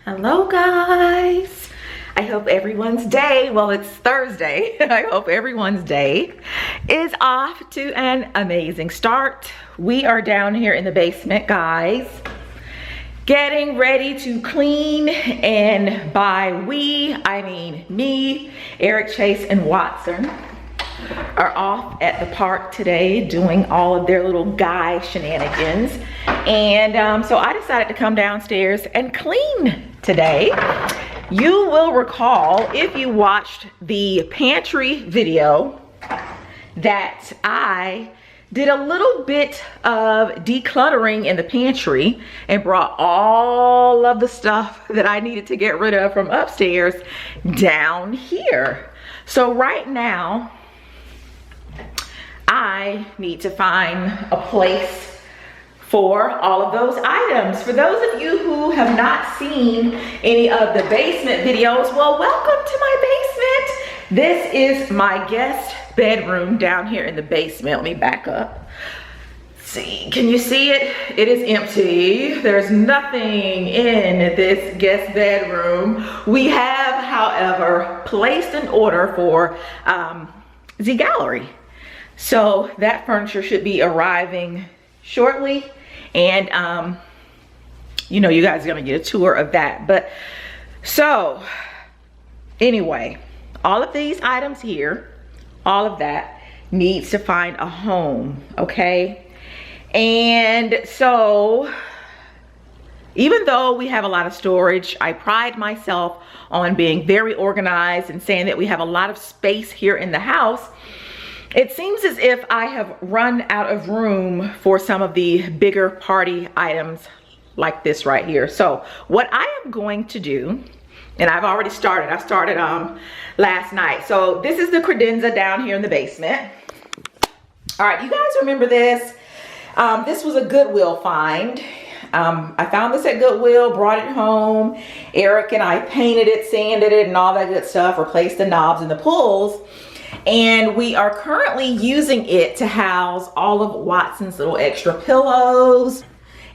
Hello guys. I hope everyone's day, well it's Thursday, I hope everyone's day is off to an amazing start. We are down here in the basement, guys, getting ready to clean, and by we, I mean me, Eric, Chase, and Watson are off at the park today doing all of their little guy shenanigans. And so I decided to come downstairs and clean today. You will recall, if you watched the pantry video, that I did a little bit of decluttering in the pantry and brought all of the stuff that I needed to get rid of from upstairs down here. So right now, I need to find a place for all of those items. For those of you who have not seen any of the basement videos, well, welcome to my basement. This is my guest bedroom down here in the basement. Let me back up. See, can you see it? It is empty. There's nothing in this guest bedroom. We have, however, placed an order for the gallery. So that furniture should be arriving shortly, and you know, you guys are gonna get a tour of that. But so anyway, all of these items here, all of that needs to find a home, okay? And so even though we have a lot of storage, I pride myself on being very organized and saying that we have a lot of space here in the house. It seems as if I have run out of room for some of the bigger party items like this right here. So what I am going to do, and I've already started, I started last night. So this is the credenza down here in the basement. All right, you guys remember this? This was a Goodwill find. I found this at Goodwill, brought it home. Eric and I painted it, sanded it, and all that good stuff, replaced the knobs and the pulls. And we are currently using it to house all of Watson's little extra pillows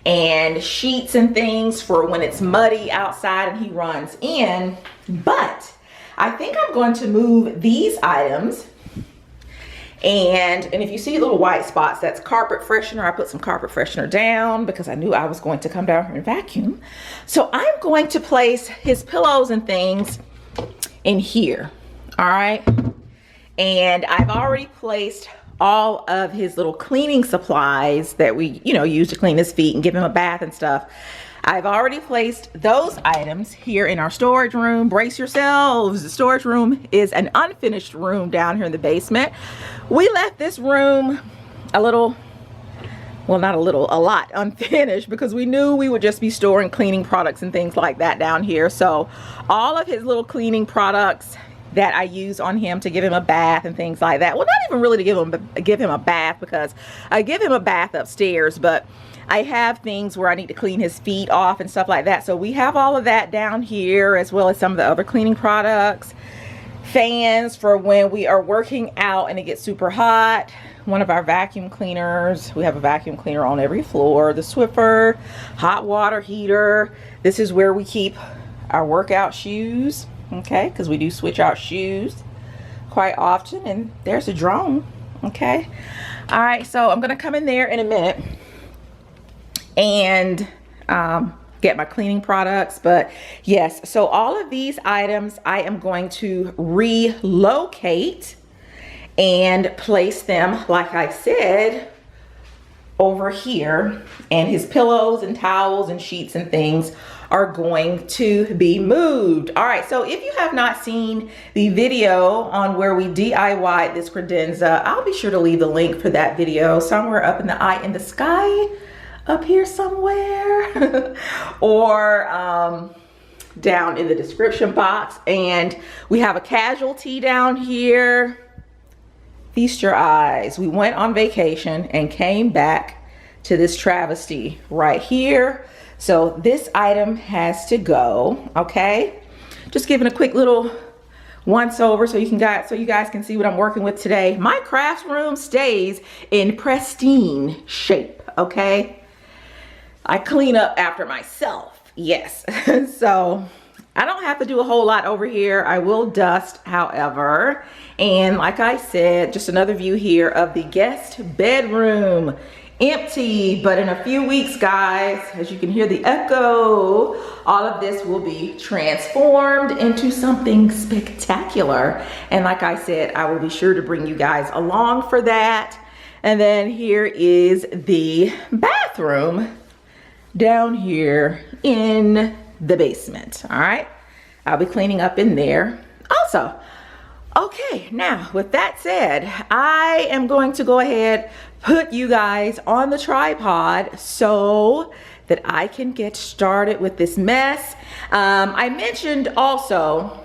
and sheets and things for when it's muddy outside and he runs in. But I think I'm going to move these items. And if you see little white spots, that's carpet freshener. I put some carpet freshener down because I knew I was going to come down here and vacuum. So I'm going to place his pillows and things in here. All right. And I've already placed all of his little cleaning supplies that we, you know, use to clean his feet and give him a bath and stuff. I've already placed those items here in our storage room. Brace yourselves. The storage room is an unfinished room down here in the basement. We left this room a little, well, not a little, a lot unfinished because we knew we would just be storing cleaning products and things like that down here. So all of his little cleaning products that I use on him to give him a bath and things like that. Well, not even really to give him a bath, because I give him a bath upstairs, but I have things where I need to clean his feet off and stuff like that. So we have all of that down here, as well as some of the other cleaning products, fans for when we are working out and it gets super hot, one of our vacuum cleaners. We have a vacuum cleaner on every floor, the Swiffer, hot water heater. This is where we keep our workout shoes. Okay, because we do switch out shoes quite often. And there's a drone. Okay, all right, so I'm gonna come in there in a minute and get my cleaning products. But yes, so all of these items I am going to relocate and place them, like I said, over here. And his pillows and towels and sheets and things are going to be moved. All right, so if you have not seen the video on where we DIY'd this credenza, I'll be sure to leave the link for that video somewhere up in the eye in the sky, up here somewhere, or down in the description box. And we have a casualty down here. Feast your eyes. We went on vacation and came back to this travesty right here. So this item has to go, okay? Just giving a quick little once over so you guys can see what I'm working with today. My crafts room stays in pristine shape, okay? I clean up after myself. Yes. So I don't have to do a whole lot over here. I will dust, however. And like I said, just another view here of the guest bedroom. Empty, but in a few weeks, guys, as you can hear the echo, all of this will be transformed into something spectacular. And like I said, I will be sure to bring you guys along for that. And then here is the bathroom down here in the basement. All right, I'll be cleaning up in there also. Okay, now with that said, I am going to go ahead, put you guys on the tripod so that I can get started with this mess. I mentioned also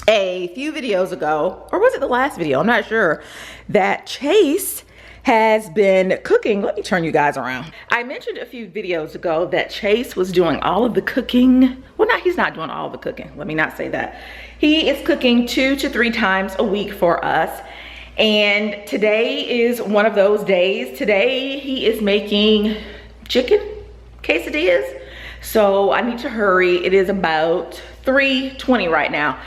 a few videos ago, or was it the last video? I'm not sure, that Chase has been cooking. Let me turn you guys around. I mentioned a few videos ago that Chase was doing all of the cooking. Well, no, he's not doing all the cooking. Let me not say that. He is cooking 2 to 3 times a week for us. And today is one of those days. Today he is making chicken quesadillas. So I need to hurry. It is about 3:20 right now.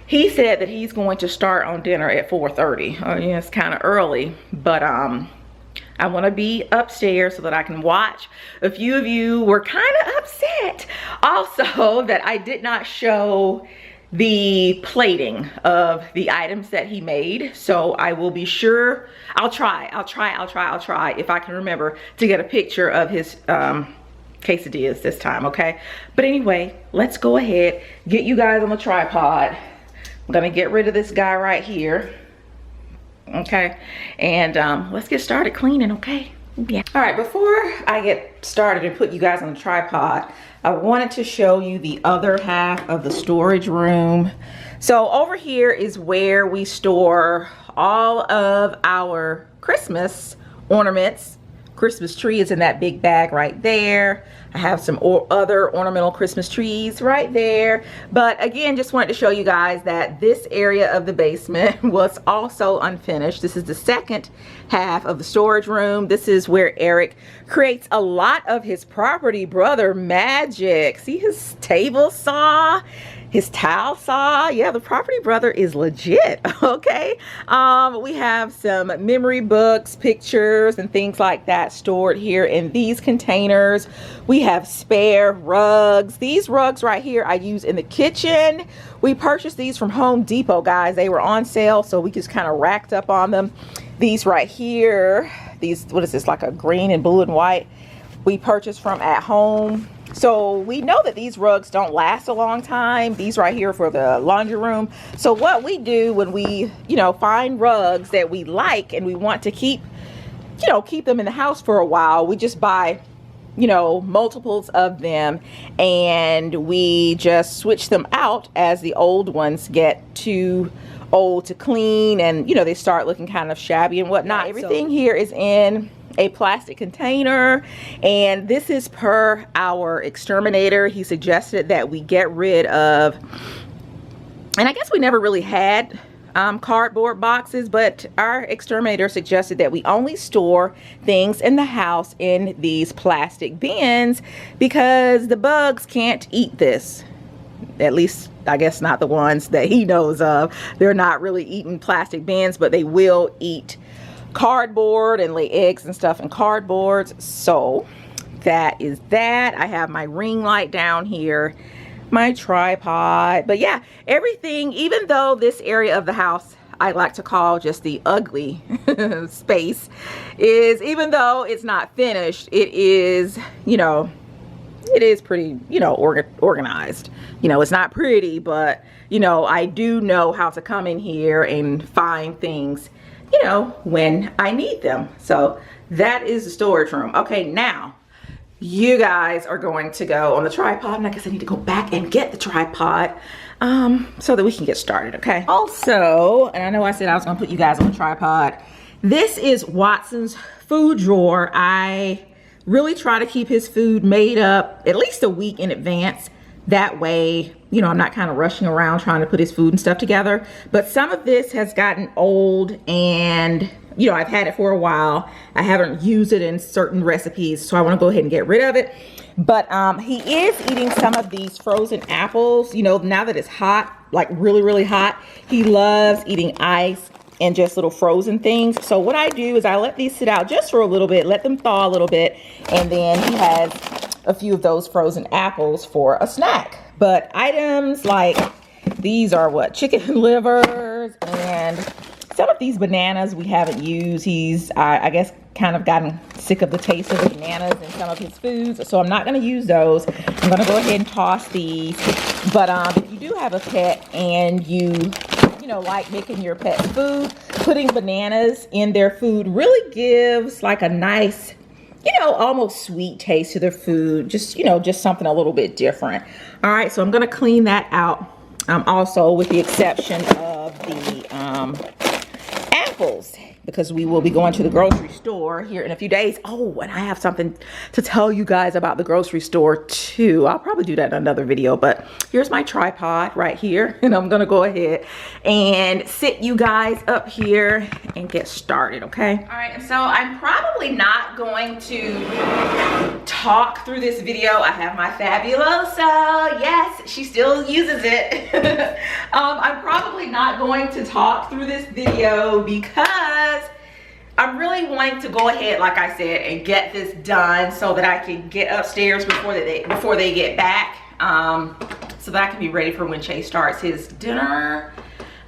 He said that he's going to start on dinner at 4:30. Oh yeah, it's kind of early, but I want to be upstairs so that I can watch. A few of you were kind of upset also that I did not show the plating of the items that he made. So I will be sure, I'll try if I can remember to get a picture of his quesadillas this time, okay? But anyway, let's go ahead, get you guys on the tripod. I'm gonna get rid of this guy right here, okay? And let's get started cleaning, okay? Yeah. All right, before I get started and put you guys on the tripod, I wanted to show you the other half of the storage room. So over here is where we store all of our Christmas ornaments. Christmas tree is in that big bag right there. I have some other ornamental Christmas trees right there. But again, just wanted to show you guys that this area of the basement was also unfinished. This is the second half of the storage room. This is where Eric creates a lot of his property brother magic. See his table saw, his towel saw. Yeah, the property brother is legit, okay? We have some memory books, pictures, and things like that stored here in these containers. We have spare rugs. These rugs right here I use in the kitchen. We purchased these from Home Depot, guys. They were on sale, so we just kind of racked up on them. These right here, these, what is this, like a green and blue and white, we purchased from At Home. So we know that these rugs don't last a long time. These right here for the laundry room. So what we do when we, find rugs that we like and we want to keep, keep them in the house for a while, we just buy, multiples of them, and we just switch them out as the old ones get too old to clean, and they start looking kind of shabby and whatnot. Everything here is in a plastic container, and this is per our exterminator. He suggested that we get rid of, and I guess we never really had cardboard boxes, but our exterminator suggested that we only store things in the house in these plastic bins because the bugs can't eat this. At least, I guess not the ones that he knows of. They're not really eating plastic bins, but they will eat cardboard and lay eggs and stuff in cardboards. So that is that. I have my ring light down here, my tripod. But yeah, everything, even though this area of the house I like to call just the ugly space, is, even though it's not finished, it is, it is pretty, organized. It's not pretty, but, I do know how to come in here and find things, when I need them. So that is the storage room. Okay, now you guys are going to go on the tripod, and I guess I need to go back and get the tripod so that we can get started, okay? Also, and I know I said I was gonna put you guys on the tripod, this is Watson's food drawer. I really try to keep his food made up at least a week in advance. That way, I'm not kind of rushing around trying to put his food and stuff together. But some of this has gotten old and you know, I've had it for a while. I haven't used it in certain recipes, so I want to go ahead and get rid of it. But he is eating some of these frozen apples. You know, now that it's hot, like really, really hot, he loves eating ice and just little frozen things. So what I do is I let these sit out just for a little bit, let them thaw a little bit, and then he has a few of those frozen apples for a snack. But items like these are what? Chicken livers, and some of these bananas we haven't used. He's, I guess, kind of gotten sick of the taste of the bananas in some of his foods, so I'm not going to use those. I'm going to go ahead and toss these. But if you do have a pet and you know, like making your pet food, putting bananas in their food really gives like a nice, you know, almost sweet taste to their food. Just, you know, just something a little bit different. All right, so I'm going to clean that out. Also, with the exception of the apples, because we will be going to the grocery store here in a few days. Oh, and I have something to tell you guys about the grocery store too. I'll probably do that in another video, but here's my tripod right here, and I'm gonna go ahead and sit you guys up here and get started, okay? All right, so I'm probably not going to talk through this video. I have my Fabuloso. Yes, she still uses it. I'm probably not going to talk through this video because I'm really wanting to go ahead, like I said, and get this done so that I can get upstairs before they get back, so that I can be ready for when Chase starts his dinner.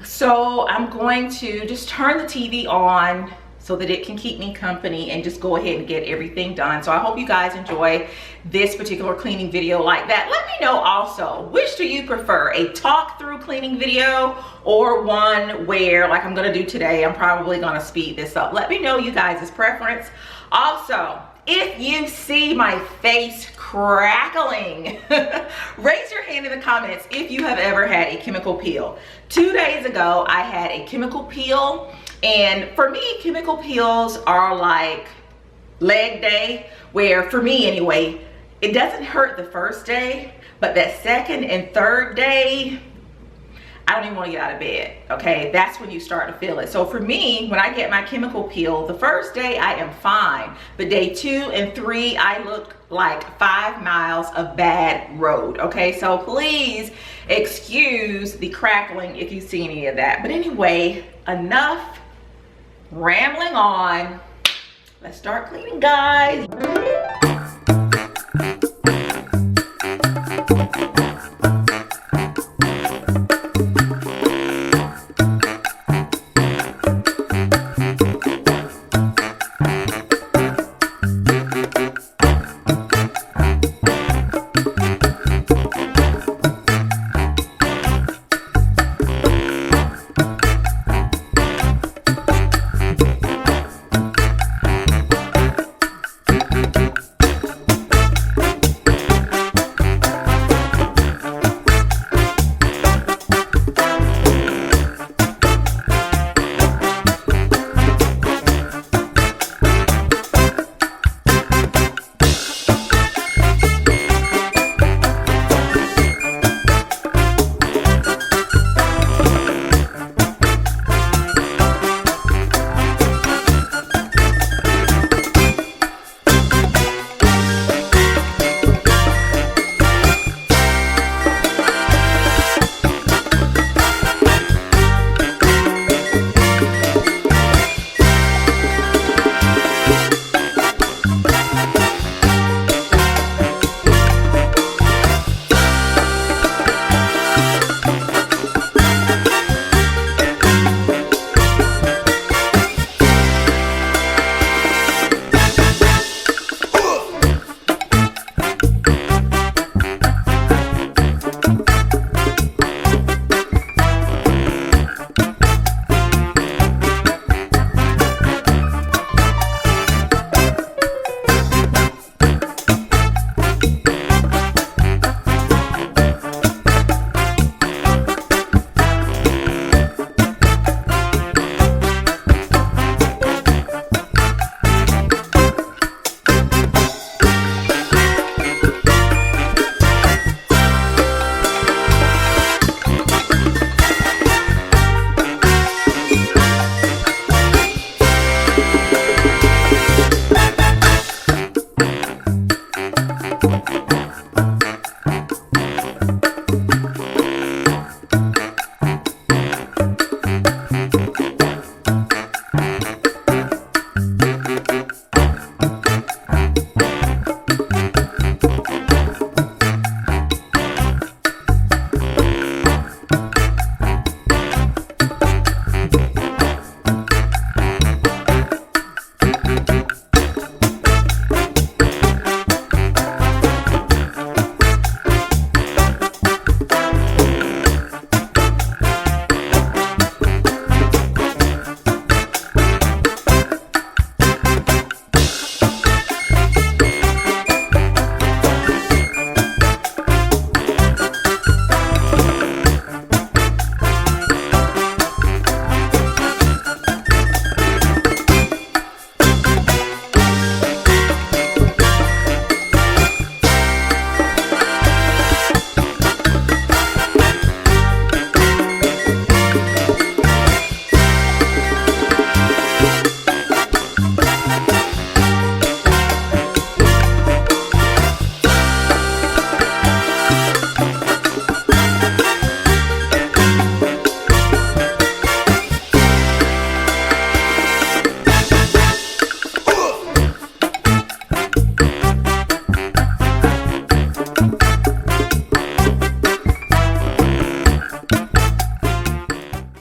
So I'm going to just turn the TV on so that it can keep me company and just go ahead and get everything done. So I hope you guys enjoy this particular cleaning video like that. Let me know also, which do you prefer, a talk through cleaning video or one where, like I'm gonna do today, I'm probably gonna speed this up. Let me know you guys' preference. Also, if you see my face crackling, raise your hand in the comments if you have ever had a chemical peel. 2 days ago, I had a chemical peel, and for me, chemical peels are like leg day, where for me anyway, it doesn't hurt the first day, but that second and third day, I don't even want to get out of bed, okay? That's when you start to feel it. So for me, when I get my chemical peel, the first day I am fine, but day 2 and 3, I look like 5 miles of bad road, okay? So please excuse the crackling if you see any of that. But anyway, enough rambling on. Let's start cleaning, guys.